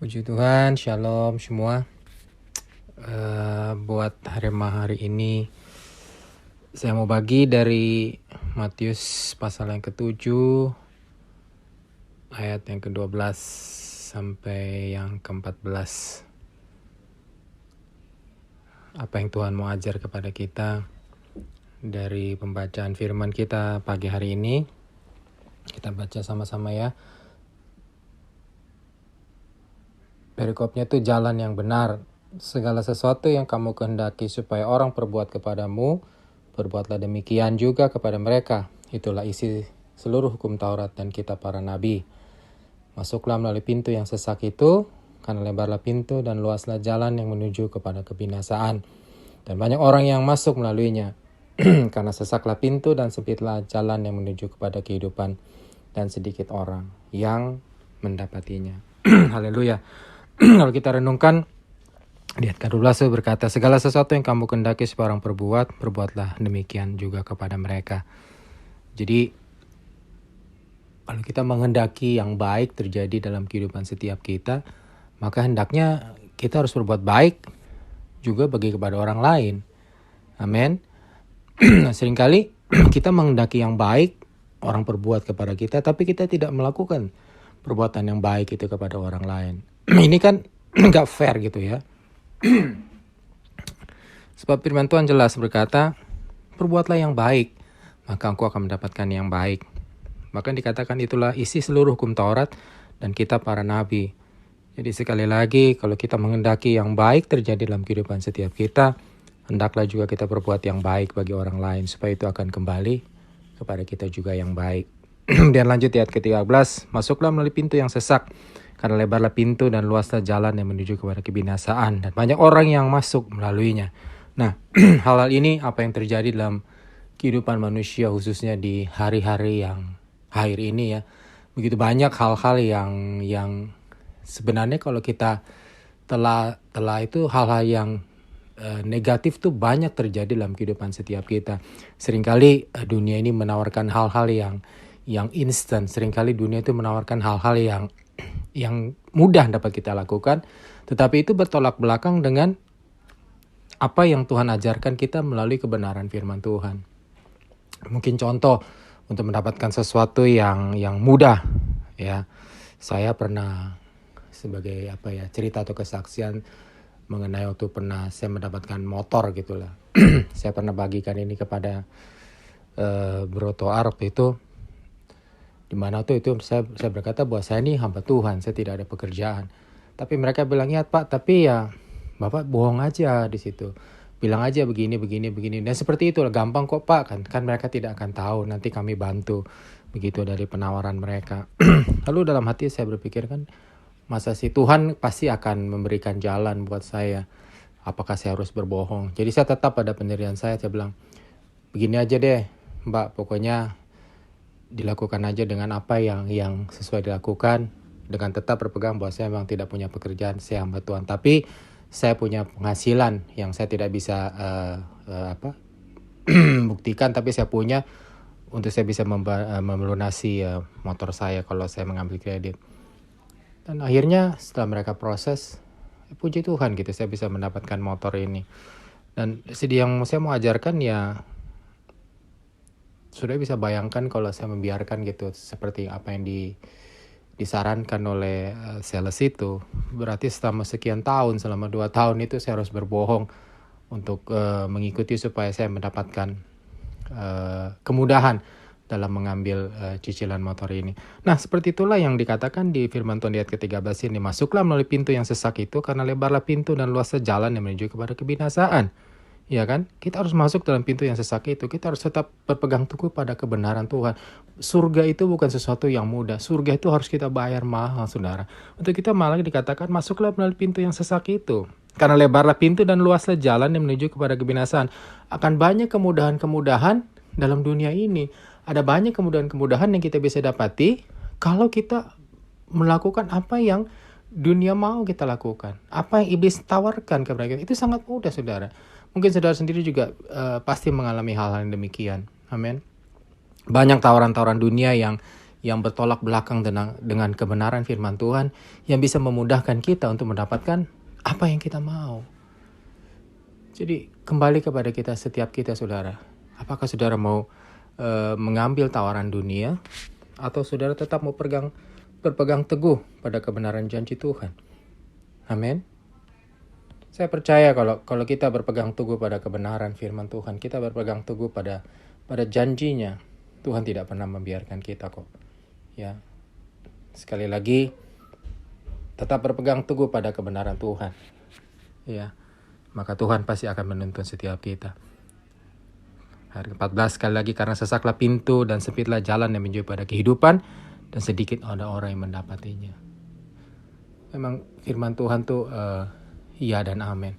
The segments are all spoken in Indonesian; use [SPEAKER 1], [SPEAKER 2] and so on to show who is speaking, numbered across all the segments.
[SPEAKER 1] Puji Tuhan, Shalom semua. Buat hari ini, saya mau bagi dari Matius pasal yang ke-7, ayat yang ke-12 sampai yang ke-14. Apa yang Tuhan mau ajar kepada kita dari pembacaan firman kita pagi hari ini. Kita baca sama-sama ya. Perikopnya itu jalan yang benar. Segala sesuatu yang kamu kehendaki supaya orang perbuat kepadamu, perbuatlah demikian juga kepada mereka. Itulah isi seluruh hukum Taurat dan kitab para nabi. Masuklah melalui pintu yang sesak itu, karena lebarlah pintu dan luaslah jalan yang menuju kepada kebinasaan. Dan banyak orang yang masuk melaluinya. Karena sesaklah pintu dan sempitlah jalan yang menuju kepada kehidupan, dan sedikit orang yang mendapatinya. Haleluya. Kalau kita renungkan, di ayat ke-12 berkata, segala sesuatu yang kamu kehendaki supaya orang perbuat, perbuatlah demikian juga kepada mereka. Jadi, kalau kita menghendaki yang baik terjadi dalam kehidupan setiap kita, maka hendaknya kita harus berbuat baik juga bagi kepada orang lain. Amin. Seringkali kita menghendaki yang baik, orang perbuat kepada kita, tapi kita tidak melakukan perbuatan yang baik itu kepada orang lain. Ini kan nggak fair gitu ya. Sebab firman Tuhan jelas berkata, perbuatlah yang baik, maka engkau akan mendapatkan yang baik. Bahkan dikatakan itulah isi seluruh hukum Taurat dan kitab para nabi. Jadi sekali lagi, kalau kita menghendaki yang baik terjadi dalam kehidupan setiap kita, hendaklah juga kita berbuat yang baik bagi orang lain, supaya itu akan kembali kepada kita juga yang baik. Dan lanjut ayat ke-13, masuklah melalui pintu yang sesak, karena lebarlah pintu dan luaslah jalan yang menuju kepada kebinasaan, dan banyak orang yang masuk melaluinya. Nah, hal-hal ini apa yang terjadi dalam kehidupan manusia, khususnya di hari-hari yang akhir ini ya. Begitu banyak hal-hal yang sebenarnya kalau kita telah itu hal-hal yang negatif tuh banyak terjadi dalam kehidupan setiap kita. Seringkali dunia ini menawarkan hal-hal yang instan. Seringkali dunia itu menawarkan hal-hal yang mudah dapat kita lakukan, tetapi itu bertolak belakang dengan apa yang Tuhan ajarkan kita melalui kebenaran firman Tuhan. Mungkin contoh untuk mendapatkan sesuatu yang mudah ya. Saya pernah sebagai cerita atau kesaksian mengenai waktu pernah saya mendapatkan motor gitulah. Saya pernah bagikan ini kepada Bro Toar waktu itu, dimana tuh itu saya berkata bahwa saya ini hamba Tuhan, saya tidak ada pekerjaan. Tapi mereka bilang, ya Pak, tapi ya Bapak bohong aja di situ. Bilang aja begini. Dan seperti itu, gampang kok Pak, kan mereka tidak akan tahu, nanti kami bantu. Begitu dari penawaran mereka. Lalu dalam hati saya berpikir kan, masa sih Tuhan pasti akan memberikan jalan buat saya. Apakah saya harus berbohong? Jadi saya tetap pada pendirian saya bilang, begini aja deh Mbak, pokoknya dilakukan aja dengan apa yang sesuai dilakukan, dengan tetap berpegang bahwa saya memang tidak punya pekerjaan, saya hamba Tuhan, tapi saya punya penghasilan yang saya tidak bisa buktikan, tapi saya punya untuk saya bisa melunasi motor saya kalau saya mengambil kredit. Dan akhirnya setelah mereka proses, puji Tuhan gitu, saya bisa mendapatkan motor ini. Dan yang saya mau ajarkan ya, sudah bisa bayangkan kalau saya membiarkan gitu seperti apa yang disarankan oleh sales itu. Berarti selama sekian tahun, selama 2 tahun itu saya harus berbohong untuk mengikuti supaya saya mendapatkan kemudahan dalam mengambil cicilan motor ini. Nah, seperti itulah yang dikatakan di firman Tuhan di ayat ke-13 ini. Masuklah melalui pintu yang sesak itu, karena lebarlah pintu dan luasnya jalan yang menuju kepada kebinasaan. Ya kan? Kita harus masuk dalam pintu yang sesak itu. Kita harus tetap berpegang teguh pada kebenaran Tuhan. Surga itu bukan sesuatu yang mudah. Surga itu harus kita bayar mahal, saudara. Untuk kita malah dikatakan masuklah melalui pintu yang sesak itu. Karena lebarlah pintu dan luaslah jalan yang menuju kepada kebinasaan. Akan banyak kemudahan-kemudahan dalam dunia ini. Ada banyak kemudahan-kemudahan yang kita bisa dapati kalau kita melakukan apa yang dunia mau kita lakukan. Apa yang iblis tawarkan kepada kita. Itu sangat mudah, saudara. Mungkin saudara sendiri juga pasti mengalami hal-hal yang demikian. Amin. Banyak tawaran-tawaran dunia yang yang bertolak belakang dengan kebenaran firman Tuhan, yang bisa memudahkan kita untuk mendapatkan apa yang kita mau. Jadi kembali kepada setiap kita saudara. Apakah saudara mau mengambil tawaran dunia, atau saudara tetap mau berpegang teguh pada kebenaran janji Tuhan? Amin. Saya percaya kalau kita berpegang teguh pada kebenaran firman Tuhan, kita berpegang teguh pada janjinya, Tuhan tidak pernah membiarkan kita kok. Ya, sekali lagi, tetap berpegang teguh pada kebenaran Tuhan. Ya, maka Tuhan pasti akan menuntun setiap kita. Ayat 14 sekali lagi, karena sesaklah pintu dan sempitlah jalan yang menuju pada kehidupan, dan sedikit ada orang yang mendapatinya. Memang firman Tuhan tuh iya dan amin.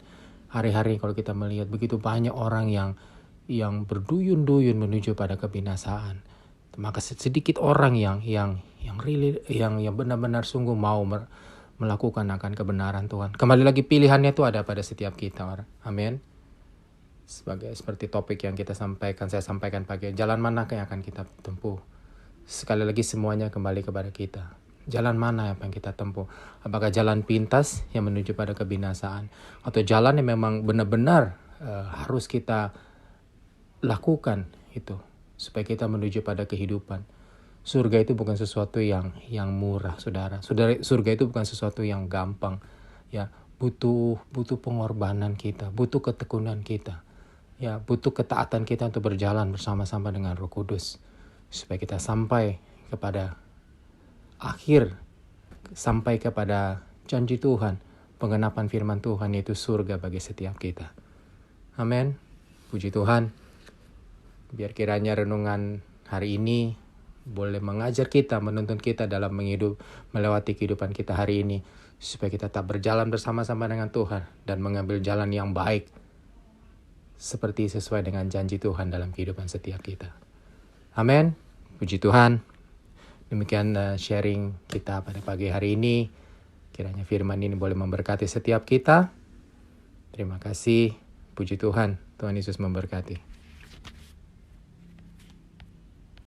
[SPEAKER 1] Hari-hari kalau kita melihat begitu banyak orang yang berduyun-duyun menuju pada kebinasaan, maka sedikit orang yang benar-benar sungguh mau melakukan akan kebenaran Tuhan. Kembali lagi, pilihannya itu ada pada setiap kita, amin. Seperti topik yang saya sampaikan pagi, jalan mana yang akan kita tempuh? Sekali lagi, semuanya kembali kepada kita. Jalan mana yang kita tempuh? Apakah jalan pintas yang menuju pada kebinasaan, atau jalan yang memang benar-benar harus kita lakukan itu supaya kita menuju pada kehidupan? Surga itu bukan sesuatu yang murah, saudara. Surga itu bukan sesuatu yang gampang. Ya, butuh pengorbanan kita, butuh ketekunan kita. Ya, butuh ketaatan kita untuk berjalan bersama-sama dengan Roh Kudus supaya kita sampai kepada akhir, sampai kepada janji Tuhan, penggenapan firman Tuhan, yaitu surga bagi setiap kita. Amin. Puji Tuhan. Biar kiranya renungan hari ini boleh mengajar kita, menuntun kita dalam melewati kehidupan kita hari ini, supaya kita tetap berjalan bersama-sama dengan Tuhan dan mengambil jalan yang baik seperti sesuai dengan janji Tuhan dalam kehidupan setiap kita. Amin. Puji Tuhan. Demikian sharing kita pada pagi hari ini. Kiranya firman ini boleh memberkati setiap kita. Terima kasih. Puji Tuhan. Tuhan Yesus memberkati.